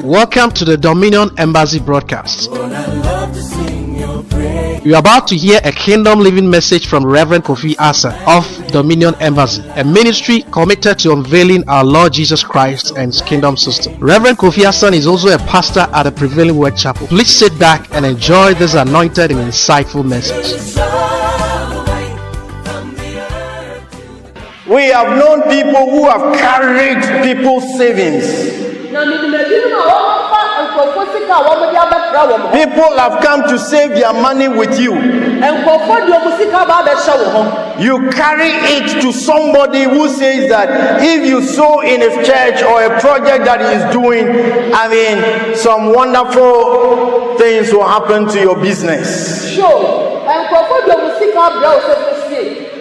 Welcome to the Dominion Embassy broadcast. You are about to hear a kingdom living message from Reverend Kofi Asa of Dominion Embassy, a ministry committed to unveiling our Lord Jesus Christ and His kingdom system. Reverend Kofi Asa is also a pastor at the Prevailing Word Chapel. Please sit back and enjoy this anointed and insightful message. We have known people who have carried people's savings. People have come to save their money with you. You carry it to somebody who says that if you sow in his church or a project that he is doing, some wonderful things will happen to your business.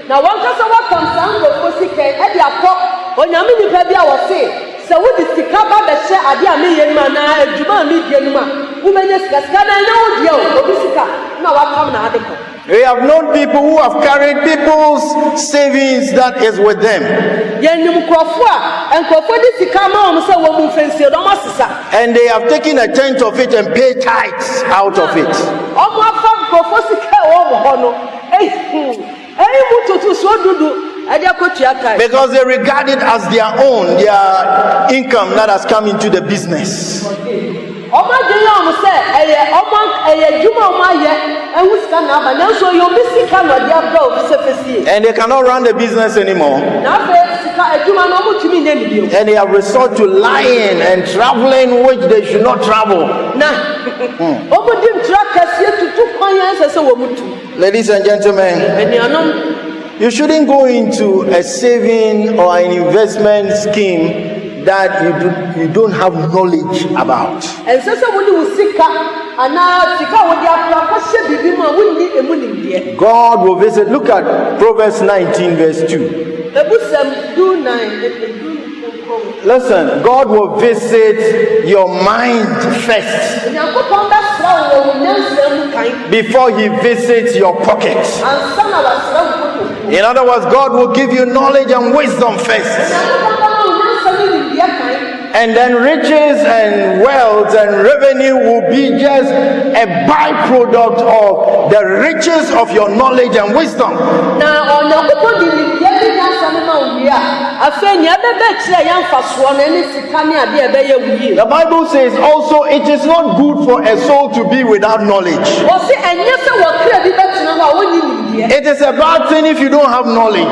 Now one person what comes down to Fosike, Eddie Apop, or Yamini Pebia was say, so what is the Kaba that share Adia Mana, Juma Midianuma, women is Cascana, no deal, Obisika, now I come now. We have known people who have carried people's savings that is with them. And they have taken a tenth of it and paid tithes out of it. Because they regard it as their own, their income that has come into the business. And they cannot run the business anymore. And they have resorted to lying and traveling which they should not travel. Ladies and gentlemen, you shouldn't go into a saving or an investment scheme that you don't have knowledge about. God will visit. Look at Proverbs 19 verse 2. Listen, God will visit your mind first before he visits your pocket. In other words, God will give you knowledge and wisdom first. And then riches and wealth and revenue will be just a byproduct of the riches of your knowledge and wisdom. The Bible says also it is not good for a soul to be without knowledge. It is a bad thing if you don't have knowledge.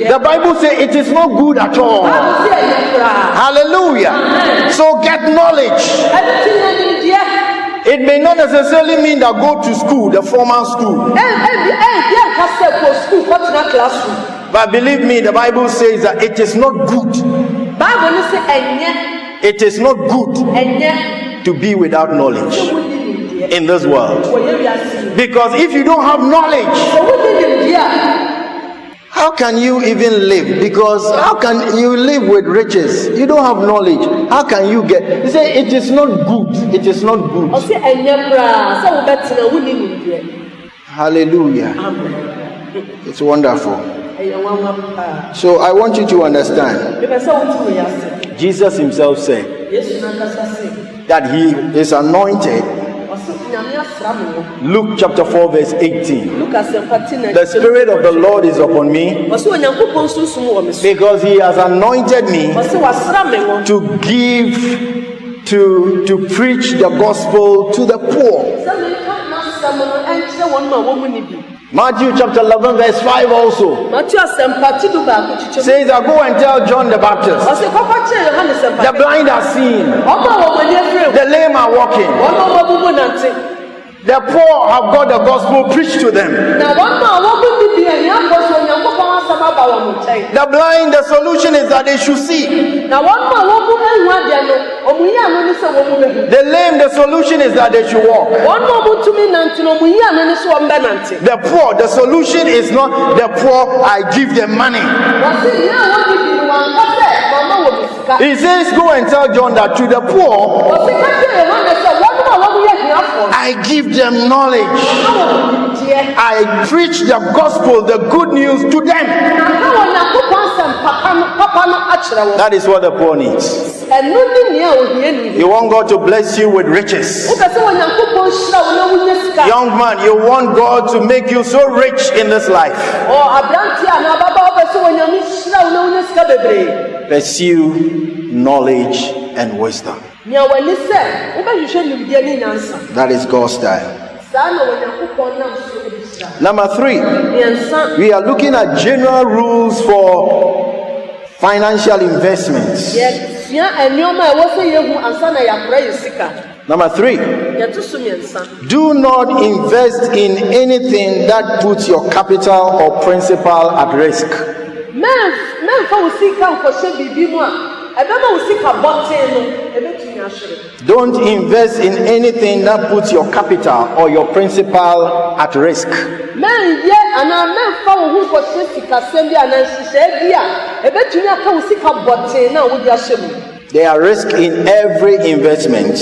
The Bible says it is not good at all. Hallelujah. So get knowledge. It may not necessarily mean that go to school, the formal school. But believe me, the Bible says that it is not good. It is not good to be without knowledge in this world. Because if you don't have knowledge, how can you even live? Because how can you live with riches? You don't have knowledge. How can you get? You say it is not good. It is not good. Hallelujah. It's wonderful. So I want you to understand. Jesus himself said that he is anointed. Luke chapter 4 verse 18. The Spirit of the Lord is upon me because he has anointed me to preach the gospel to the poor. Matthew chapter 11 verse 5 also says that go and tell John the Baptist, the blind are seeing, the lame are walking, the poor have got the gospel preached to them. The blind, the solution is that they should see. The lame, the solution is that they should walk. The poor, the solution is not the poor, I give them money. He says go and tell John that to the poor I give them knowledge. I preach the gospel, the good news to them. That is what the poor needs. You want God to bless you with riches. Young man, you want God to make you so rich in this life. Pursue knowledge and wisdom. That is God's style. Number 3, we are looking at general rules for financial investments. Number 3, do not invest in anything that puts your capital or principal at risk. Don't invest in anything that puts your capital or your principal at risk. There are risks in every investment.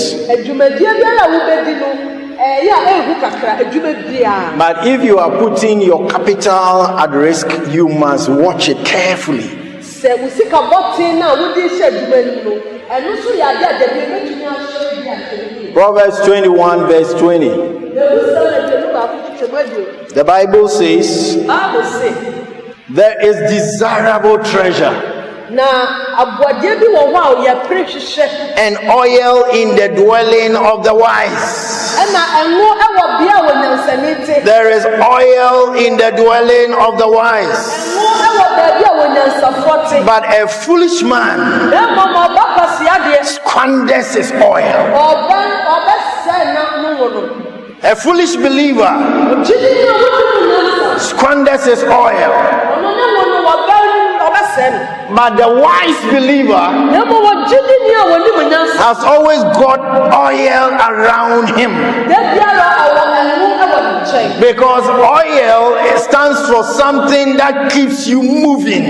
But if you are putting your capital at risk, you must watch it carefully. Proverbs 21 verse 20. The Bible says, there is desirable treasure and oil in the dwelling of the wise. There is oil in the dwelling of the wise. But a foolish man squanders his oil. A foolish believer squanders his oil. But the wise believer has always got oil around him. Because oil stands for something that keeps you moving.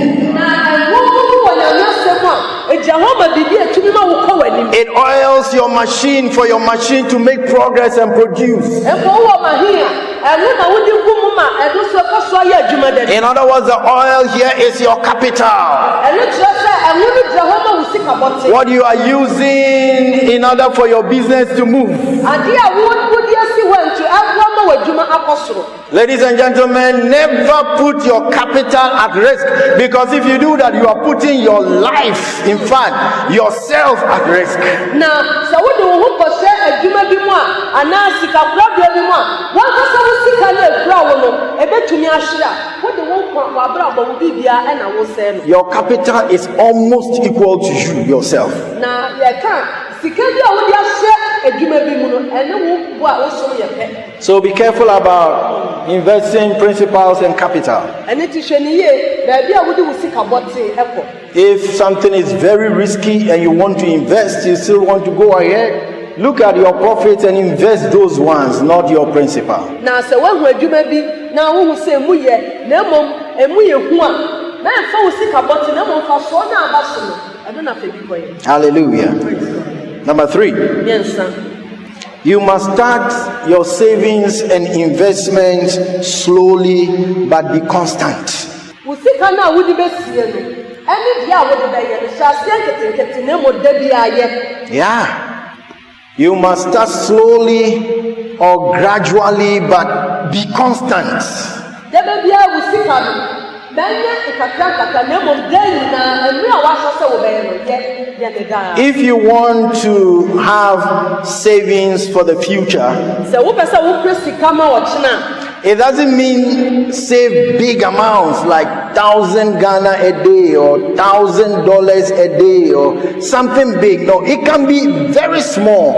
It oils your machine for your machine to make progress and produce. In other words, the oil here is your capital. What you are using in order for your business to move. Ladies and gentlemen, never put your capital at risk, because if you do that, you are putting your life, in fact, yourself at risk. Your capital is almost equal to you yourself. So be careful about investing principals and capital. If something is very risky and you want to invest, you still want to go ahead, look at your profits and invest those ones, not your principal. Hallelujah. Number 3, you must start your savings and investments slowly but be constant. Yeah. You must start slowly or gradually but be constant. If you want to have savings for the future, it doesn't mean save big amounts like 1,000 Ghana a day or $1,000 a day or something big. No, it can be very small.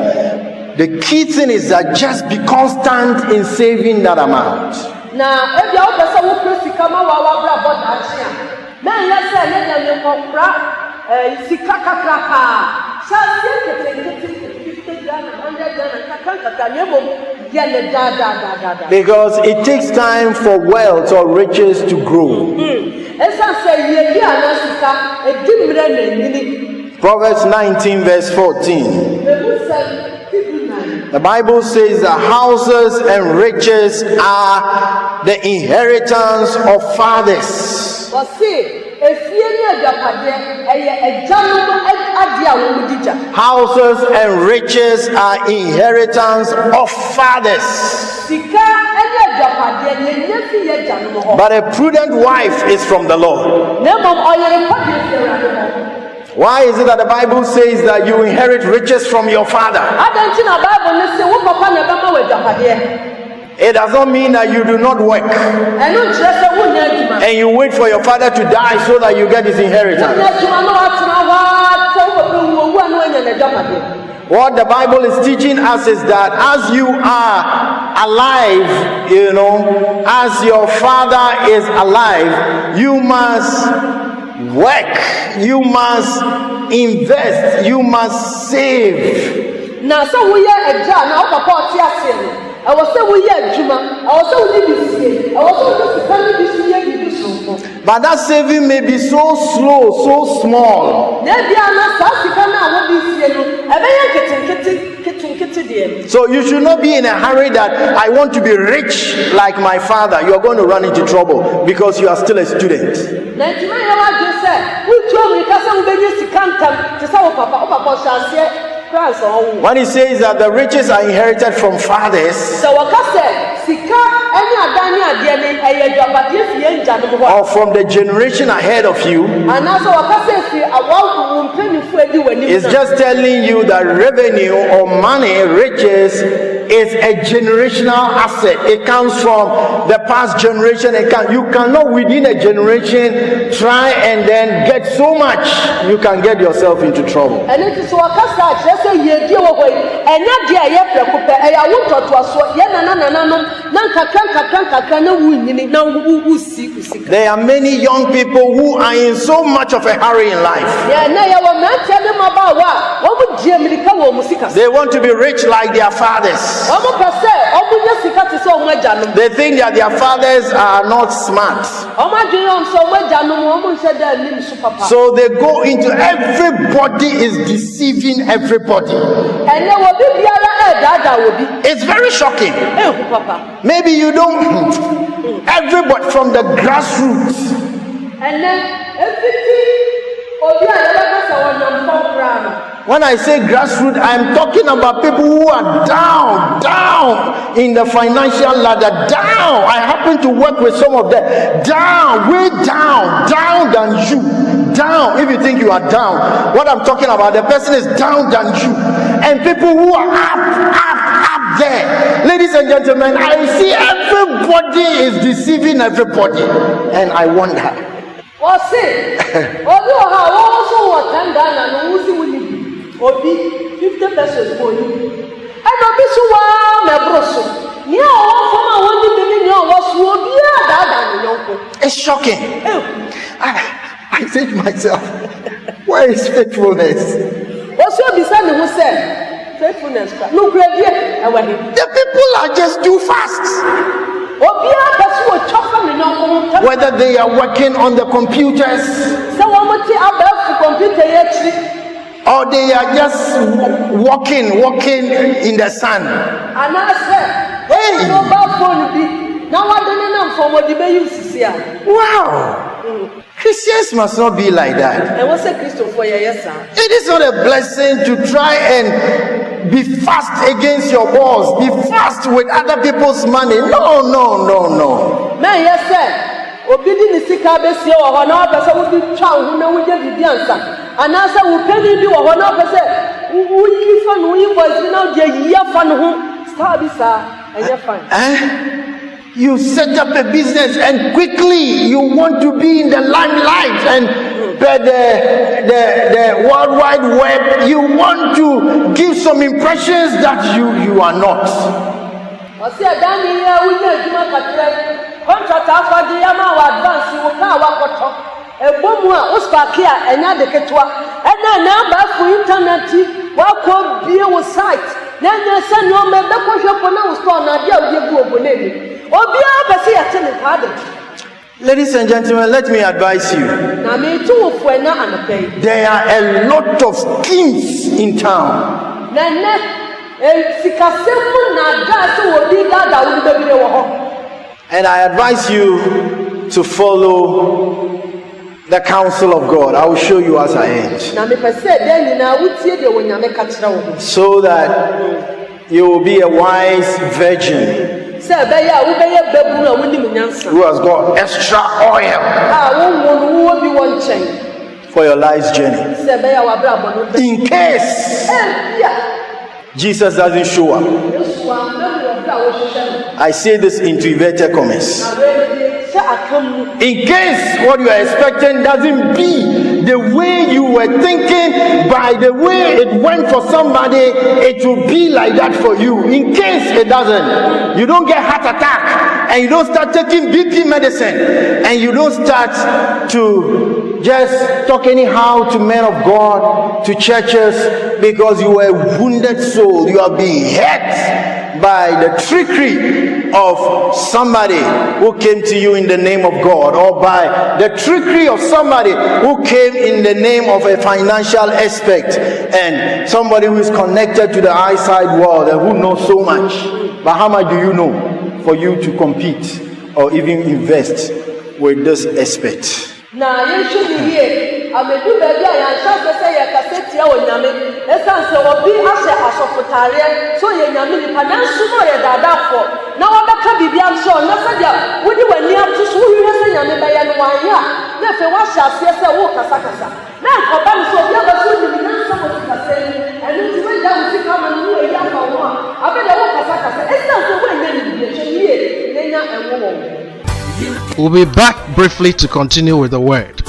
The key thing is that just be constant in saving that amount. Because it takes time for wealth or riches to grow. Proverbs 19 verse 14. The Bible says that houses and riches are the inheritance of fathers. Houses and riches are inheritance of fathers. But a prudent wife is from the Lord. Why is it that the Bible says that you inherit riches from your father? It does not mean that you do not work and you wait for your father to die so that you get his inheritance. What the Bible is teaching us is that as you are alive, as your father is alive, you must work, you must invest, you must save. But that saving may be so slow, so small. So you should not be in a hurry that I want to be rich like my father. You are going to run into trouble because you are still a student. When he says that the riches are inherited from fathers or from the generation ahead of you, it's just telling you that revenue or money, riches, is a generational asset. It comes from the past generation. You cannot within a generation try and then get so much. You can get yourself into trouble. There are many young people who are in so much of a hurry in life. They want to be rich like their fathers. They think that their fathers are not smart. So they go into everybody is deceiving everybody. It's very shocking. Maybe you don't. Everybody from the grassroots. When I say grassroots, I'm talking about people who are down in the financial ladder, down. I happen to work with some of them, down, way down than you. Down, if you think you are down, what I'm talking about, the person is down than you. And people who are up there. Ladies and gentlemen, I see everybody is deceiving everybody. And I wonder. Obi 50 pesos for you. And Obi so it's shocking. I say to myself, where is faithfulness? Faithfulness. The people are just too fast. Whether they are working on the computers or they are just walking in the sun. Hey. Wow. Christians must not be like that. It is not a blessing to try and be fast against your boss, be fast with other people's money. No. Man, yes, sir. Obidi ni sika besi wo ho na opese wo bi twa ho na wo je bibi ansa anasa wo pedi bi wo ho na opese wo yi fa no yi voice na wo je yi fa no ho star bi sa enye fine. You set up a business and quickly you want to be in the limelight and the World Wide Web. You want to give some impressions that you are not. Contract after yama wa advance wo ka wa koto ebomu a ospakia enya de ketwa ena number for internet wa ko bie wo site na nya se no me be ko hwepo na wo store na dia wo bu obonemi obi a be se yete ne kade. Ladies and gentlemen, let me advise you. Na me tu wo fu ena anapei. There are a lot of schemes in town. Na And I advise you to follow the counsel of God. I will show you as I end. So that you will be a wise virgin who has got extra oil for your life's journey. In case Jesus doesn't show up. I say this into inverted commas. In case what you are expecting doesn't be the way you were thinking, by the way it went for somebody, it will be like that for you. In case it doesn't, you don't get heart attack, and you don't start taking BP medicine, and you don't start to just talk anyhow to men of God, to churches, because you are a wounded soul. You are being hurt by the trickery of somebody who came to you in the name of God, or by the trickery of somebody who came in the name of a financial aspect, and somebody who is connected to the outside world and who knows so much. But how much do you know for you to compete or even invest with this aspect? Na yeshu niye amedu baby ayansha se ye kaseti ya onyame esanse obi ahye asofotare so ye nyame ni panansu no ye dadafo na wabeka bibia nso na sadia wodi wani atu so hwehwe se nyame ba ye no wanya na fe wa hya ase se wo kasakasa na oba nso obi abasu ni na nso mo kaseni enu ti we da musi kama no ye afa wo abeda wo kasakasa esanse wo enya ni bibia hye ye nya enwo wo. We'll be back briefly to continue with the word.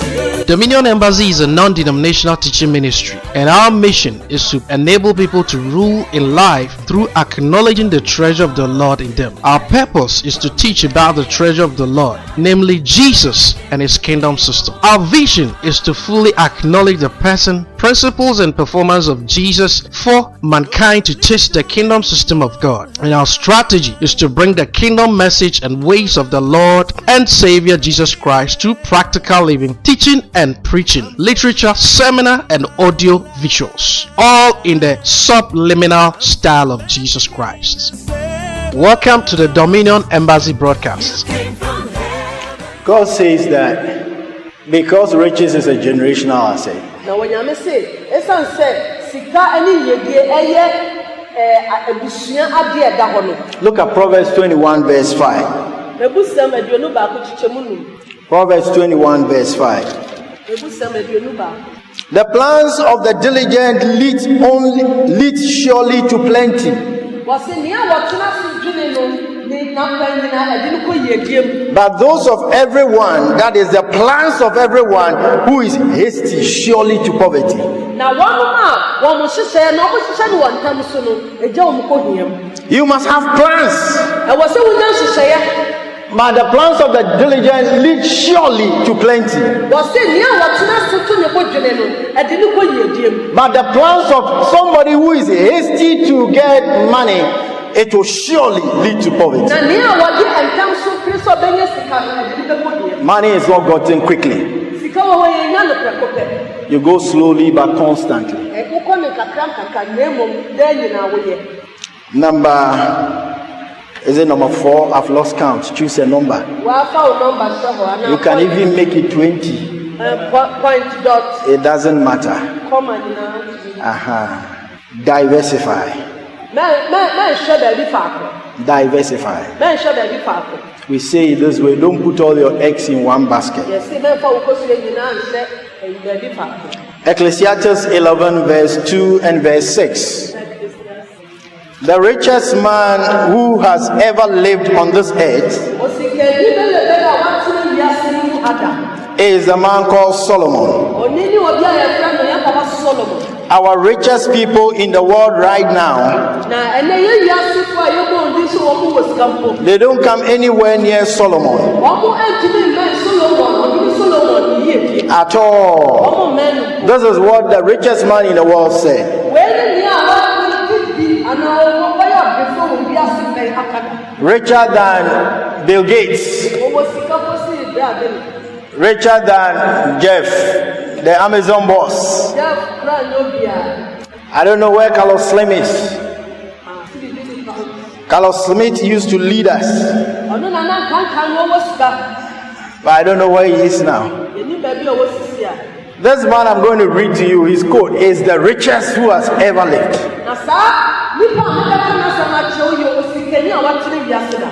Dominion Embassy is a non-denominational teaching ministry, and our mission is to enable people to rule in life through acknowledging the treasure of the Lord in them. Our purpose is to teach about the treasure of the Lord, namely Jesus and His kingdom system. Our vision is to fully acknowledge the person, principles, and performance of Jesus for mankind to taste the kingdom system of God. And our strategy is to bring the kingdom message and ways of the Lord and Savior Jesus Christ to practical living, teaching and preaching, literature, seminar, and audio visuals, all in the subliminal style of Jesus Christ. Welcome to the Dominion Embassy broadcast. God says that because riches is a generational asset. Now when you say, esan say sika ani yedie eye ebusua ade da ho no. Look at Proverbs 21 verse 5. Ebusam aduonu ba ko chichemu nu. Proverbs 21 verse 5. The plans of the diligent lead surely to plenty. But those of everyone, that is the plans of everyone who is hasty, surely to poverty. You must have plans. But the plans of the diligent lead surely to plenty. But the plans of somebody who is hasty to get money, it will surely lead to poverty. Money is not gotten quickly. You go slowly but constantly. Is it number 4? I've lost count. Choose a number. You can even make it 20. It doesn't matter. Diversify. Diversify. We say it this way: don't put all your eggs in one basket. Ecclesiastes 11 verse 2 and verse 6. The richest man who has ever lived on this earth is a man called Solomon. Our richest people in the world right now, they don't come anywhere near Solomon at all. This is what the richest man in the world said. Richer than Bill Gates, richer than Jeff, the Amazon boss. I don't know where Carlos Slim is. Carlos Smith used to lead us, but I don't know where he is now. This man I'm going to read to you, his quote is the richest who has ever lived.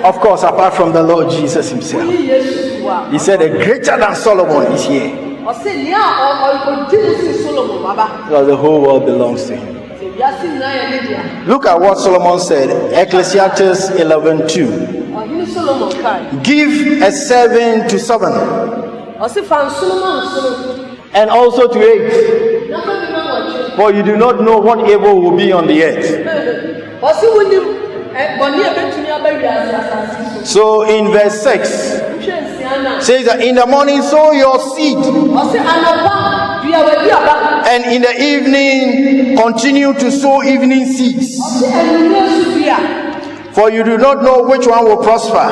Of course, apart from the Lord Jesus himself. He said a greater than Solomon is here. Because the whole world belongs to him. Look at what Solomon said, Ecclesiastes 11:2. Give a 7 to 7, and also to 8, for you do not know what evil will be on the earth. So in verse 6 says that in the morning sow your seed, and in the evening continue to sow evening seeds, for you do not know which one will prosper,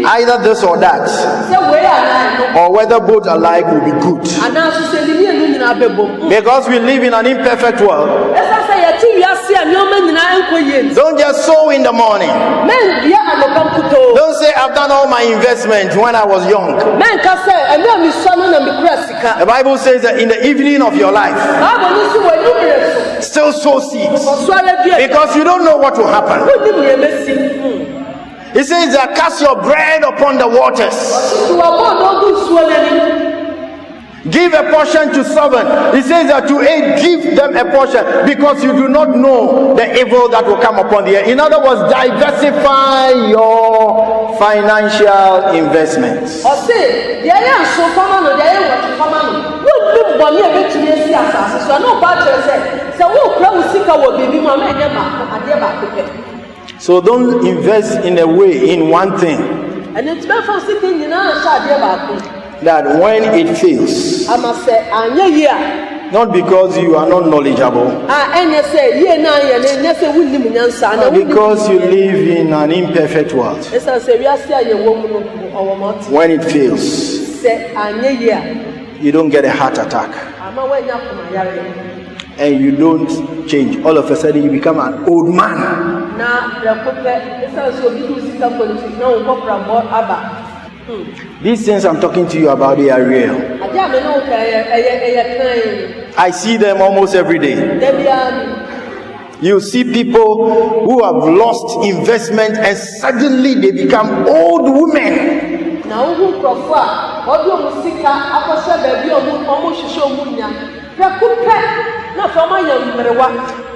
either this or that, or whether both alike will be good. Because we live in an imperfect world, don't just sow in the morning. Don't say I've done all my investment when I was young. The Bible says that in the evening of your life, still sow seeds, because you don't know what will happen. It says that cast your bread upon the waters. Give a portion to 7. It says that to 8, give them a portion, because you do not know the evil that will come upon the earth. In other words, diversify your financial investments. So don't invest in a way in one thing that when it fails, not because you are not knowledgeable, but because you live in an imperfect world, when it fails, you don't get a heart attack and you don't change. All of a sudden you become an old man. These things I'm talking to you about, they are real. I see them almost every day. You see people who have lost investment and suddenly they become old women.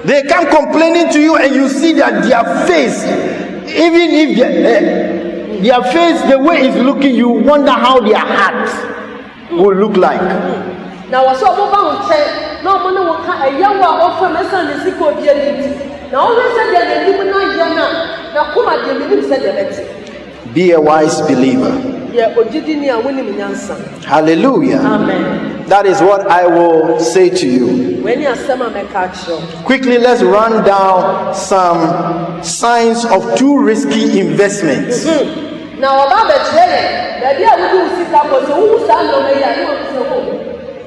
They come complaining to you and you see that their face, even if their face, the way it's looking, you wonder how their heart will look like. Now, be a wise believer. Hallelujah. Amen. That is what I will say to you. Quickly, let's run down some signs of too risky investments.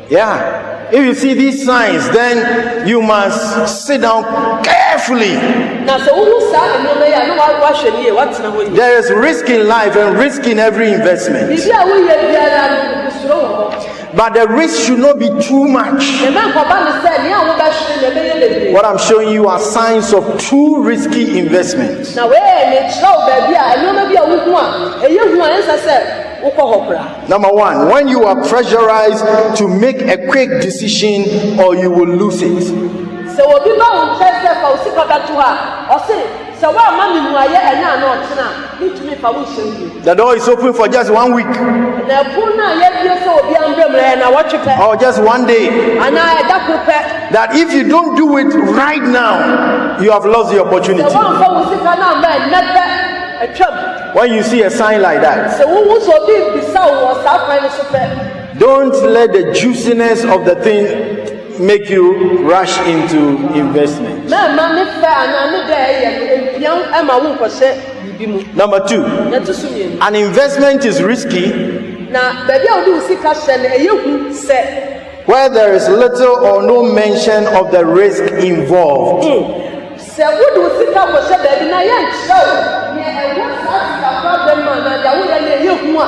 Yeah. If you see these signs, then you must sit down carefully. There is risk in life and risk in every investment. But the risk should not be too much. What I'm showing you are signs of too risky investments. Number one, when you are pressurized to make a quick decision or you will lose it. The door is open for just 1 week or just one day. That if you don't do it right now, you have lost the opportunity. When you see a sign like that, don't let the juiciness of the thing make you rush into investment. Number two, an investment is risky where there is little or no mention of the risk involved. sɛ wode wo sika kɔhyɛ baabi na yɛnkyerɛ wo nea ɛwɔ saa sika problem ma na deɛ woyɛ no ɛyɛ hu a.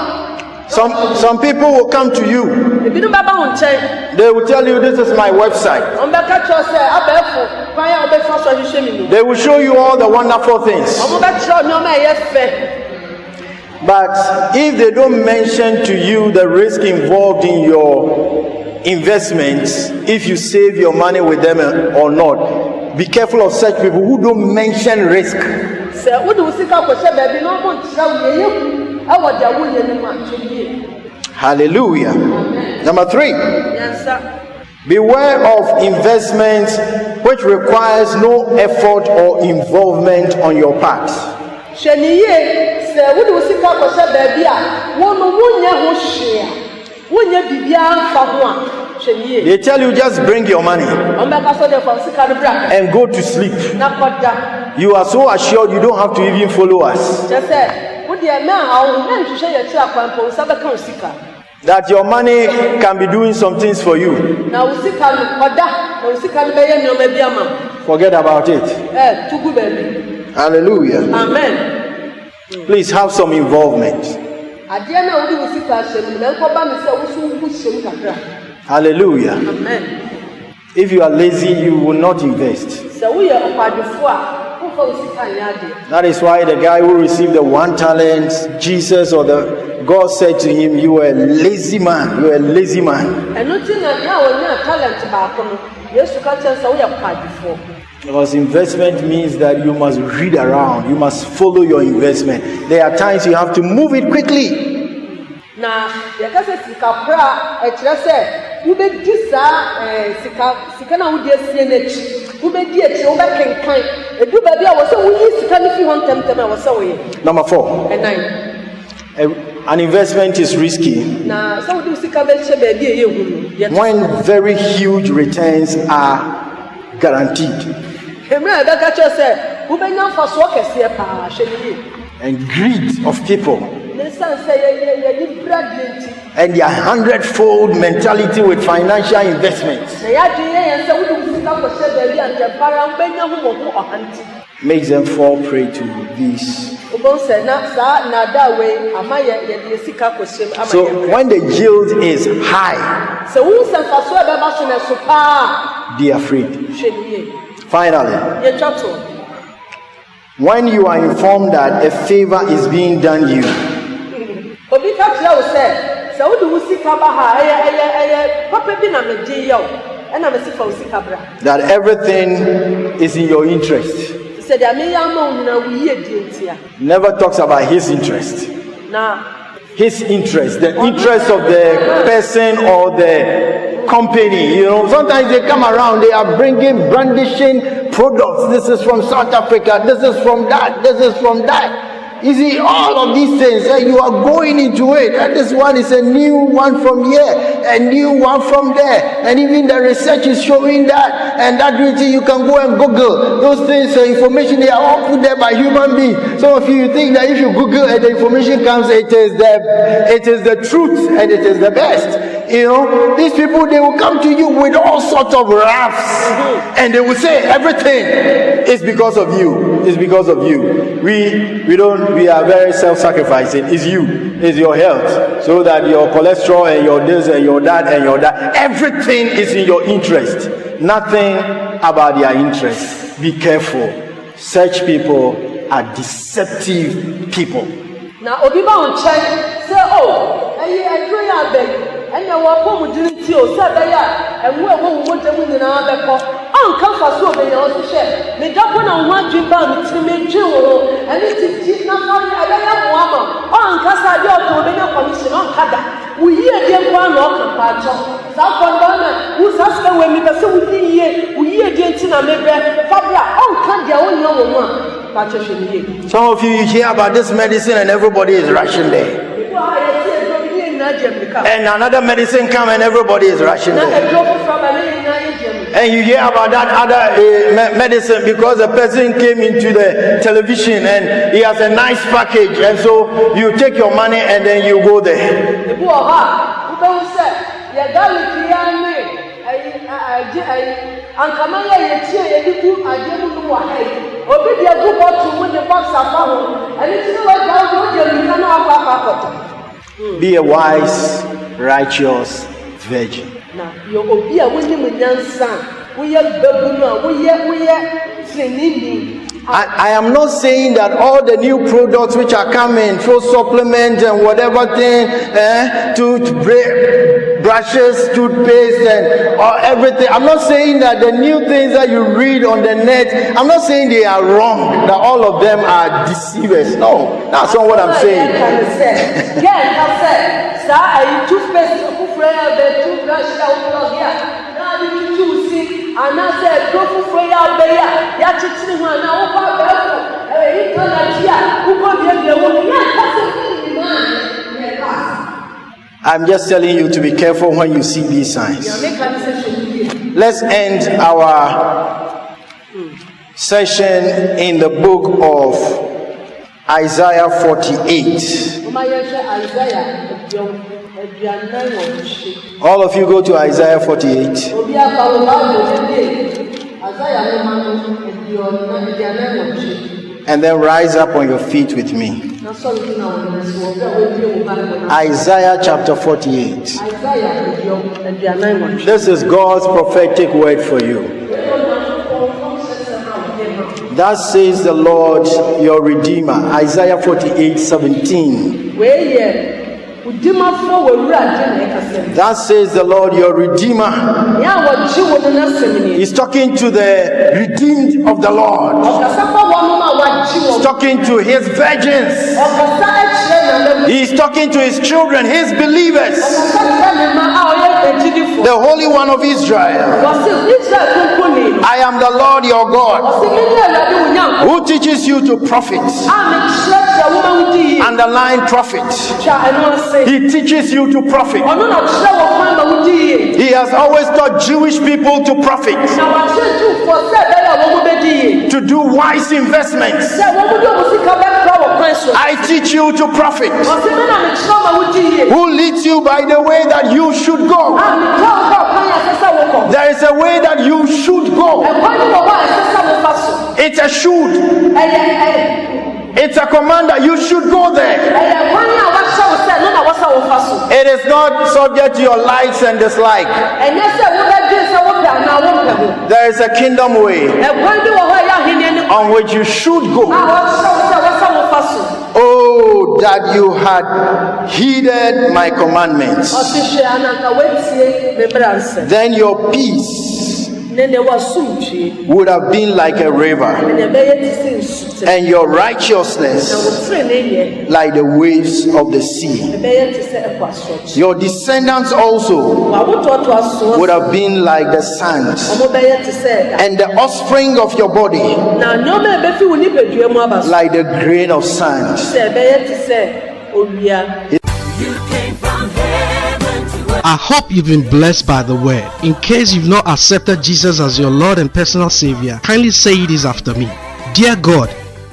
Some people will come to you. They will tell you, this is my website. They will show you all the wonderful things. But if they don't mention to you the risk involved in your investments, if you save your money with them or not, be careful of such people who don't mention risk. Hallelujah. Number 3. Beware of investments which requires no effort or involvement on your part. They tell you just bring your money and go to sleep. You are so assured you don't have to even follow us. That your money can be doing some things for you. Forget about it. Hallelujah. Amen. Please have some involvement. Hallelujah. Amen. If you are lazy, you will not invest. That is why the guy who received the 1 talent, Jesus or God said to him, you are a lazy man. You are a lazy man. Because investment means that you must read around. You must follow your investment. There are times you have to move it quickly. Na yakase sika pra ekyerese ubedi saa sika na wodi asie n'echi ubedi echi ubekenkan edu ba bia wo se wuyi sika ni fi hon temtem a wo se wo ye. Number 4. And 9. An investment is risky na so wodi sika be che ba bia ye hu no when very huge returns are guaranteed. Hemra da ka che se ubenya faso kese pa hwe ni. And greed of people and their 100-fold mentality with financial investments makes them fall prey to these. So when the yield is high, be afraid. Finally, when you are informed that a favor is being done you, that everything is in your interest, never talks about his interest. His interest, the interest of the person or the company. You know, sometimes they come around, they are brandishing products. This is from South Africa, this is from that, this is from that. You see, all of these things, you are going into it. And this one is a new one from here, a new one from there. And even the research is showing that. And that really you can go and Google. Those things, information, they are all put there by human beings. Some of you think that if you Google and the information comes, it is the truth and it is the best. You know, these people, they will come to you with all sorts of rafts. And they will say everything is because of you. It's because of you. We are very self-sacrificing. It's you. It's your health. So that your cholesterol and your this and your that and your that, everything is in your interest. Nothing about their interest. Be careful. Such people are deceptive people. Now, Obiba on check, say, oh, I pray I beg. And you are home with you, and we are home with them in another call. Uncle Faso, they also share. Make up one on one dream bomb to make jewel, and it is not only a young woman. Uncle Sadio to be a commission on Kada. We hear them one walk and patch up. South Condona, who's asking when we pursue we hear Gentina Mebe, Fabra, Uncle, their own young woman. Some of you hear about this medicine and everybody is rushing there. And another medicine come and everybody is rushing there. And you hear about that other medicine because a person came into the television and he has a nice package, and so you take your money and then you go there. ankamaya yetie yediku ademu no wa hai obi de agu bottle mu de box afa ho ani tinu wa ga go je nika na akwa. Be a wise, righteous virgin. Na yo obi a woni mu nyansa wo ye babunu a wo ye trinini. I am not saying that all the new products which are coming, through supplements and whatever thing, brushes, toothpaste, and or everything. I'm not saying that the new things that you read on the net, I'm not saying they are wrong, that all of them are deceivers. No, that's not what I'm saying. And I said, go for free out there. Yachitini one now, I'm just telling you to be careful when you see these signs. Let's end our session in the book of Isaiah 48. All of you go to Isaiah 48. And then rise up on your feet with me. Isaiah chapter 48. This is God's prophetic word for you. Thus says the Lord your Redeemer. Isaiah 48:17. Thus says the Lord your Redeemer. He's talking to the redeemed of the Lord. He's talking to his virgins. He's talking to his children, his believers. The Holy One of Israel. I am the Lord your God, who teaches you to profit. Underline profit. He teaches you to profit. He has always taught Jewish people to profit, to do wise investments. I teach you to profit. Who leads you by the way that you should go? There is a way that you should go. It's a should. It's a command that you should go there. It is not subject to your likes and dislikes. There is a kingdom way on which you should go. Oh, that you had heeded my commandments. Then your peace would have been like a river, and your righteousness like the waves of the sea. Your descendants also would have been like the sand, and the offspring of your body like the grain of sand. I hope you've been blessed by the word. In case you've not accepted Jesus as your Lord and personal Savior, kindly say this after me. Dear God,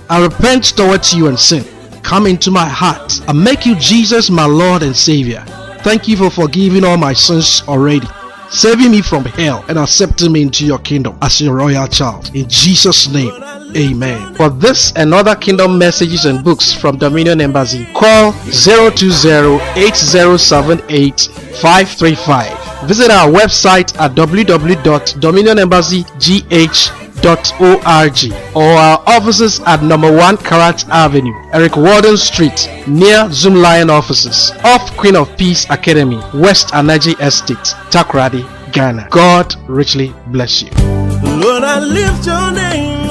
I repent towards you and sin. Come into my heart and make you Jesus my Lord and Savior. Thank you for forgiving all my sins already, saving me from hell and accepting me into your kingdom as your royal child. In Jesus' name, amen. For this and other kingdom messages and books from Dominion Embassy, call 020-8078-535. Visit our website at www.dominionembassygh.org or our offices at number 1 Karat Avenue, Eric Warden Street, near Zoom Lion offices, off Queen of Peace Academy, West Anaji Estate, Takoradi, Ghana. God richly bless you. Lord, I lift your name.